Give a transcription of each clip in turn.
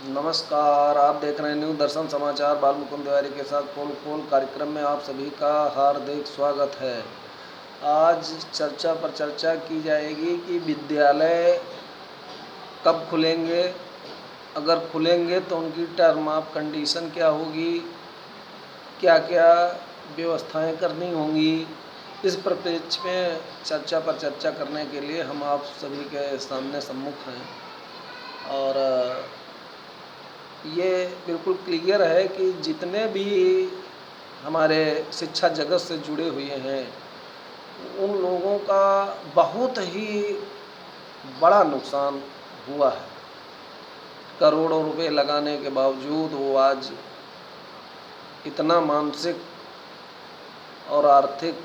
नमस्कार, आप देख रहे हैं न्यू दर्शन समाचार। बाल मुकुंद तिवारी के साथ पोल पोल कार्यक्रम में आप सभी का हार्दिक स्वागत है। आज चर्चा पर चर्चा की जाएगी कि विद्यालय कब खुलेंगे, अगर खुलेंगे तो उनकी टर्म ऑफ कंडीशन क्या होगी, क्या क्या व्यवस्थाएं करनी होंगी। इस परिप्रेक्ष्य में चर्चा पर चर्चा करने के लिए हम आप सभी के सामने सम्मुख हैं। और ये बिल्कुल क्लियर है कि जितने भी हमारे शिक्षा जगत से जुड़े हुए हैं उन लोगों का बहुत ही बड़ा नुकसान हुआ है। करोड़ों रुपए लगाने के बावजूद वो आज इतना मानसिक और आर्थिक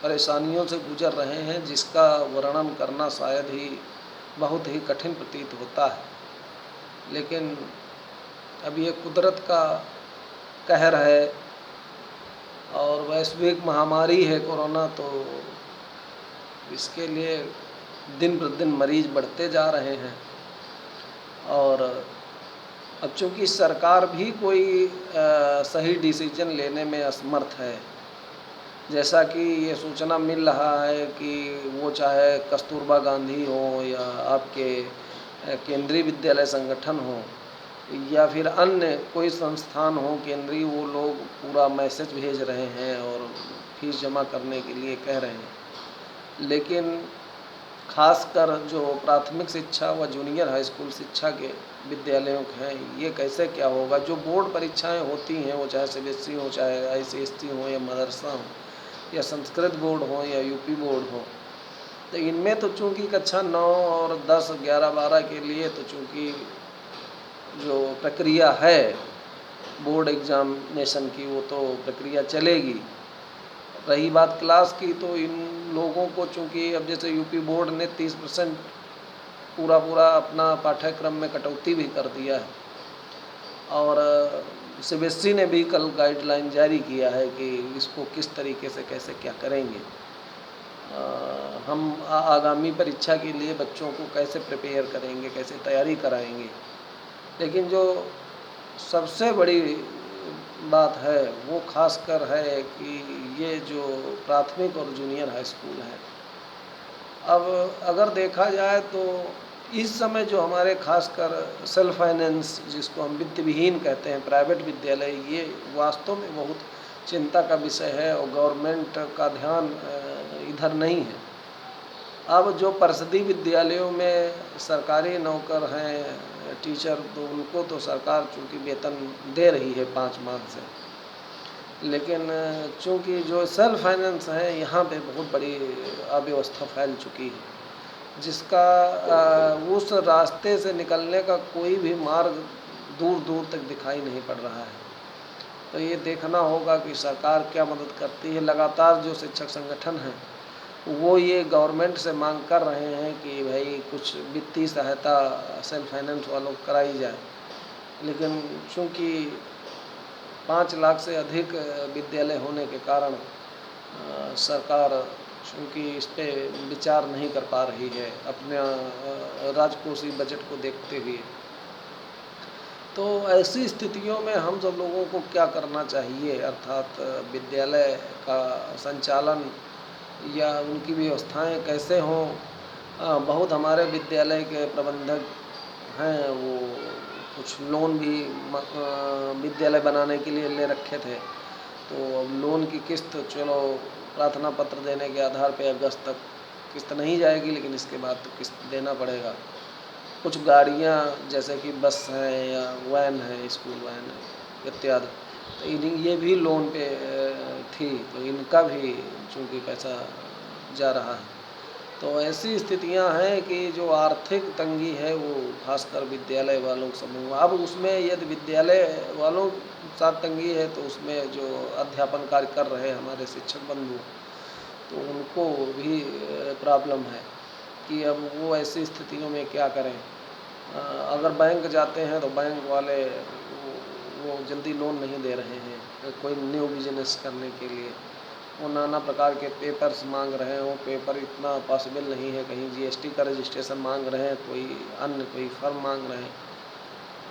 परेशानियों से गुजर रहे हैं जिसका वर्णन करना शायद ही बहुत ही कठिन प्रतीत होता है। लेकिन अब ये कुदरत का कहर है और वैश्विक महामारी है कोरोना, तो इसके लिए दिन प्रतिदिन मरीज बढ़ते जा रहे हैं। और अब चूँकि सरकार भी कोई सही डिसीजन लेने में असमर्थ है, जैसा कि ये सूचना मिल रहा है कि वो चाहे कस्तूरबा गांधी हो या आपके केंद्रीय विद्यालय संगठन हो या फिर अन्य कोई संस्थान हो केंद्रीय, वो लोग पूरा मैसेज भेज रहे हैं और फीस जमा करने के लिए कह रहे हैं। लेकिन खासकर जो प्राथमिक शिक्षा व जूनियर हाई स्कूल शिक्षा के विद्यालयों के हैं, ये कैसे क्या होगा। जो बोर्ड परीक्षाएं होती हैं, वो चाहे सीबीएसई हो, चाहे आईसीएसई हो या मदरसा हो या संस्कृत बोर्ड हो या यूपी बोर्ड हो, तो इनमें तो चूँकि कक्षा 9 और 10, 11, 12 के लिए तो चूँकि जो प्रक्रिया है बोर्ड एग्ज़ामिनेशन की, वो तो प्रक्रिया चलेगी। रही बात क्लास की, तो इन लोगों को चूँकि अब जैसे यूपी बोर्ड ने 30% पूरा अपना पाठ्यक्रम में कटौती भी कर दिया है। और सीबीएसई ने भी कल गाइडलाइन जारी किया है कि इसको किस तरीके से कैसे क्या करेंगे। हम आगामी परीक्षा के लिए बच्चों को कैसे प्रिपेयर करेंगे, कैसे तैयारी कराएंगे। लेकिन जो सबसे बड़ी बात है वो खासकर है कि ये जो प्राथमिक और जूनियर हाई स्कूल है, अब अगर देखा जाए तो इस समय जो हमारे खासकर सेल्फ फाइनेंस, जिसको हम वित्त विहीन कहते हैं, प्राइवेट विद्यालय, ये वास्तव में बहुत चिंता का विषय है और गवर्नमेंट का ध्यान इधर नहीं है। अब जो परिषदीय विद्यालयों में सरकारी नौकर हैं, टीचर, तो उनको तो सरकार चूँकि वेतन दे रही है 5 माह से, लेकिन चूँकि जो सेल्फ फाइनेंस है, यहाँ पे बहुत बड़ी अव्यवस्था फैल चुकी है, जिसका उस रास्ते से निकलने का कोई भी मार्ग दूर दूर तक दिखाई नहीं पड़ रहा है। तो ये देखना होगा कि सरकार क्या मदद करती है। लगातार जो शिक्षक संगठन हैं वो ये गवर्नमेंट से मांग कर रहे हैं कि भाई कुछ वित्तीय सहायता सेल्फ फाइनेंस वालों को कराई जाए, लेकिन चूँकि 5 लाख से अधिक विद्यालय होने के कारण सरकार चूँकि इस पे विचार नहीं कर पा रही है अपने राजकोषीय बजट को देखते हुए। तो ऐसी स्थितियों में हम सब लोगों को क्या करना चाहिए, अर्थात विद्यालय का संचालन या उनकी व्यवस्थाएं कैसे हों। बहुत हमारे विद्यालय के प्रबंधक हैं, वो कुछ लोन भी विद्यालय बनाने के लिए ले रखे थे, तो लोन की किस्त चलो प्रार्थना पत्र देने के आधार पे अगस्त तक किस्त नहीं जाएगी, लेकिन इसके बाद तो किस्त देना पड़ेगा। कुछ गाड़ियाँ जैसे कि बस हैं या वैन है, स्कूल वैन है इत्यादि, तो ये भी लोन पे थी, तो इनका भी चूँकि पैसा जा रहा है। तो ऐसी स्थितियां हैं कि जो आर्थिक तंगी है वो खासकर विद्यालय वालों के समूह। अब उसमें यदि विद्यालय वालों के साथ तंगी है तो उसमें जो अध्यापन कार्य कर रहे हमारे शिक्षक बंधु, तो उनको भी प्रॉब्लम है कि अब वो ऐसी स्थितियों में क्या करें। अगर बैंक जाते हैं तो बैंक वाले वो जल्दी लोन नहीं दे रहे हैं कोई न्यू बिजनेस करने के लिए। वो नाना प्रकार के पेपर्स मांग रहे हो, पेपर इतना पॉसिबल नहीं है, कहीं जीएसटी का रजिस्ट्रेशन मांग रहे हैं, कोई अन्य कोई फर्म मांग रहे हैं।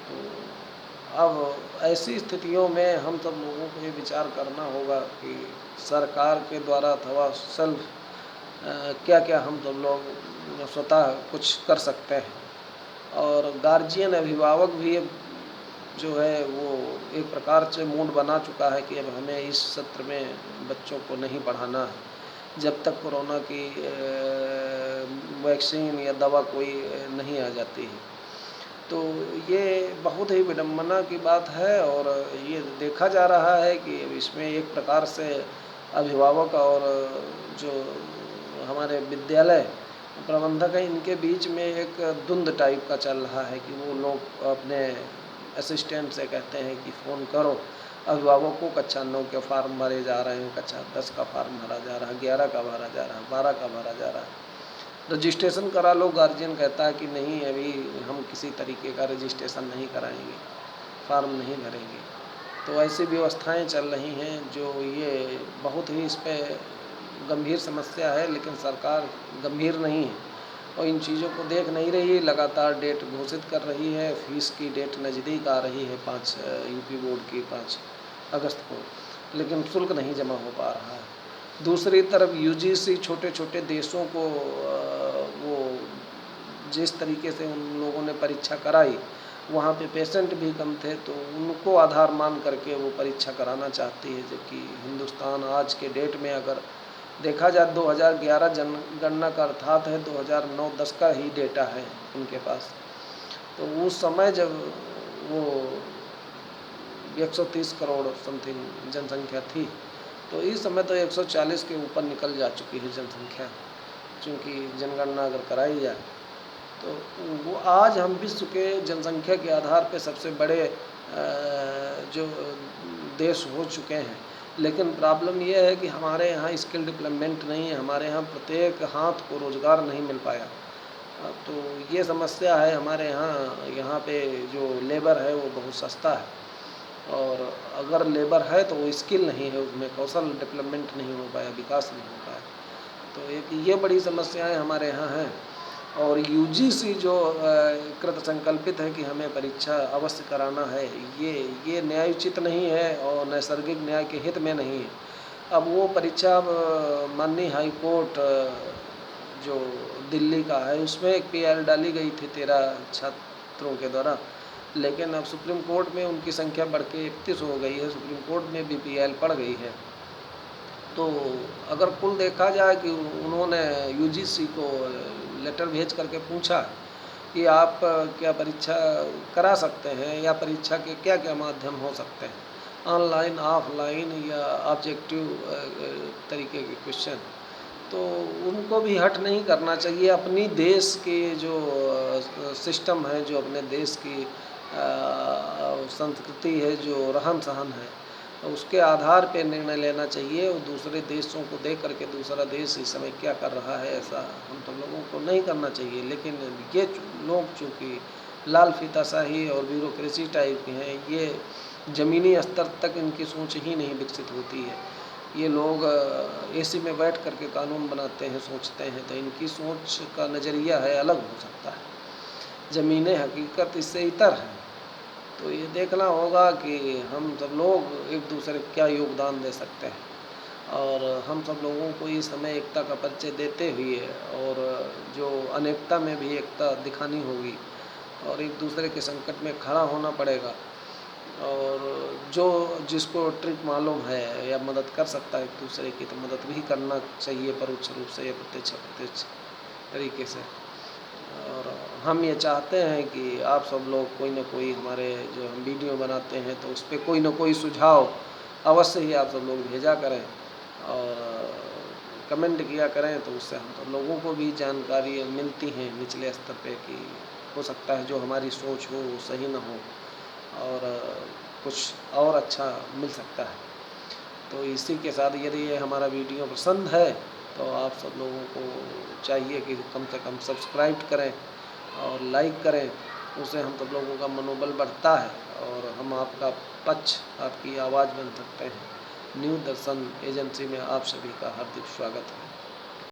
तो अब ऐसी स्थितियों में हम सब लोगों को ये विचार करना होगा कि सरकार के द्वारा अथवा सेल्फ क्या क्या हम सब लोग स्वतः कुछ कर सकते हैं। और गार्जियन अभिभावक भी जो है वो एक प्रकार से मूड बना चुका है कि अब हमें इस सत्र में बच्चों को नहीं पढ़ाना है जब तक कोरोना की वैक्सीन या दवा कोई नहीं आ जाती है। तो ये बहुत ही विडंबना की बात है और ये देखा जा रहा है कि इसमें एक प्रकार से अभिभावक और जो हमारे विद्यालय प्रबंधक हैं इनके बीच में एक द्वंद्व टाइप का चल रहा है कि वो लोग अपने असिस्टेंट से कहते हैं कि फ़ोन करो, अभिभावक को कक्षा 9 के फार्म भरे जा रहे हैं, कक्षा 10 का फार्म भरा जा रहा है, 11 का भरा जा रहा है, 12 का भरा जा रहा है। रजिस्ट्रेशन करा लो, गार्जियन कहता है कि नहीं अभी हम किसी तरीके का रजिस्ट्रेशन नहीं कराएंगे, फार्म नहीं भरेंगे। तो ऐसी व्यवस्थाएं चल रही हैं जो ये बहुत ही इस पर गंभीर समस्या है, लेकिन सरकार गंभीर नहीं है और इन चीज़ों को देख नहीं रही। लगातार डेट घोषित कर रही है, फीस की डेट नज़दीक आ रही है 5 यूपी बोर्ड की 5 अगस्त को, लेकिन शुल्क नहीं जमा हो पा रहा है। दूसरी तरफ यूजीसी छोटे छोटे देशों को वो जिस तरीके से उन लोगों ने परीक्षा कराई वहाँ पे पेशेंट भी कम थे तो उनको आधार मान करके वो परीक्षा कराना चाहती है, जबकि हिंदुस्तान आज के डेट में अगर देखा जाए 2011 जनगणना का अर्थात है 2009-10 का ही डेटा है उनके पास। तो उस समय जब वो 130 करोड़ समथिंग जनसंख्या थी, तो इस समय तो 140 के ऊपर निकल जा चुकी है जनसंख्या, चूँकि जनगणना अगर कराई जाए तो वो आज हम विश्व के जनसंख्या के आधार पे सबसे बड़े जो देश हो चुके हैं। लेकिन प्रॉब्लम ये है कि हमारे यहाँ स्किल डेवलपमेंट नहीं है, हमारे यहाँ प्रत्येक हाथ को रोज़गार नहीं मिल पाया। तो ये समस्या है हमारे यहाँ पे जो लेबर है वो बहुत सस्ता है और अगर लेबर है तो वो स्किल नहीं है, उसमें कौशल डेवलपमेंट नहीं हो पाया, विकास नहीं हो पाया। तो एक ये बड़ी समस्याएं हमारे यहाँ हैं। और यूजीसी जो कृत संकल्पित है कि हमें परीक्षा अवश्य कराना है, ये न्यायोचित नहीं है और नैसर्गिक न्याय के हित में नहीं है। अब वो परीक्षा माननीय हाई कोर्ट जो दिल्ली का है उसमें एक पीएल डाली गई थी 13 छात्रों के द्वारा, लेकिन अब सुप्रीम कोर्ट में उनकी संख्या बढ़ के 31 हो गई है, सुप्रीम कोर्ट में भी पीएल पड़ गई है। तो अगर कुल देखा जाए कि उन्होंने यूजीसी को लेटर भेज करके पूछा कि आप क्या परीक्षा करा सकते हैं या परीक्षा के क्या क्या माध्यम हो सकते हैं, ऑनलाइन, ऑफलाइन या ऑब्जेक्टिव तरीके के क्वेश्चन, तो उनको भी हट नहीं करना चाहिए। अपनी देश के जो सिस्टम है, जो अपने देश की संस्कृति है, जो रहन सहन है, उसके आधार पे निर्णय लेना चाहिए और दूसरे देशों को देख करके दूसरा देश इस समय क्या कर रहा है ऐसा हम तो लोगों को नहीं करना चाहिए। लेकिन ये लोग चूँकि लाल फीताशाही और ब्यूरोक्रेसी टाइप के हैं, ये ज़मीनी स्तर तक इनकी सोच ही नहीं विकसित होती है। ये लोग एसी में बैठ करके कानून बनाते हैं, सोचते हैं, तो इनकी सोच का नज़रिया है अलग हो सकता है, ज़मीनी हकीकत इससे इतर है। तो ये देखना होगा कि हम सब लोग एक दूसरे को क्या योगदान दे सकते हैं और हम सब लोगों को इस समय एकता का परिचय देते हुए और जो अनेकता में भी एकता दिखानी होगी और एक दूसरे के संकट में खड़ा होना पड़ेगा। और जो जिसको ट्रिक मालूम है या मदद कर सकता है एक दूसरे की, तो मदद भी करना चाहिए परोक्ष रूप से या प्रत्यक्ष तरीके से। और हम ये चाहते हैं कि आप सब लोग कोई ना कोई हमारे जो हम वीडियो बनाते हैं तो उस पर कोई ना कोई सुझाव अवश्य ही आप सब लोग भेजा करें और कमेंट किया करें, तो उससे हम सब लोगों को भी जानकारी मिलती हैं निचले स्तर पे कि हो सकता है जो हमारी सोच हो वो सही ना हो और कुछ और अच्छा मिल सकता है। तो इसी के साथ यदि ये हमारा वीडियो पसंद है तो आप सब लोगों को चाहिए कि कम से कम सब्सक्राइब करें और लाइक करें, उससे हम सब लोगों का मनोबल बढ़ता है और हम आपका पक्ष, आपकी आवाज़ बन सकते हैं। न्यू दर्शन एजेंसी में आप सभी का हार्दिक स्वागत है।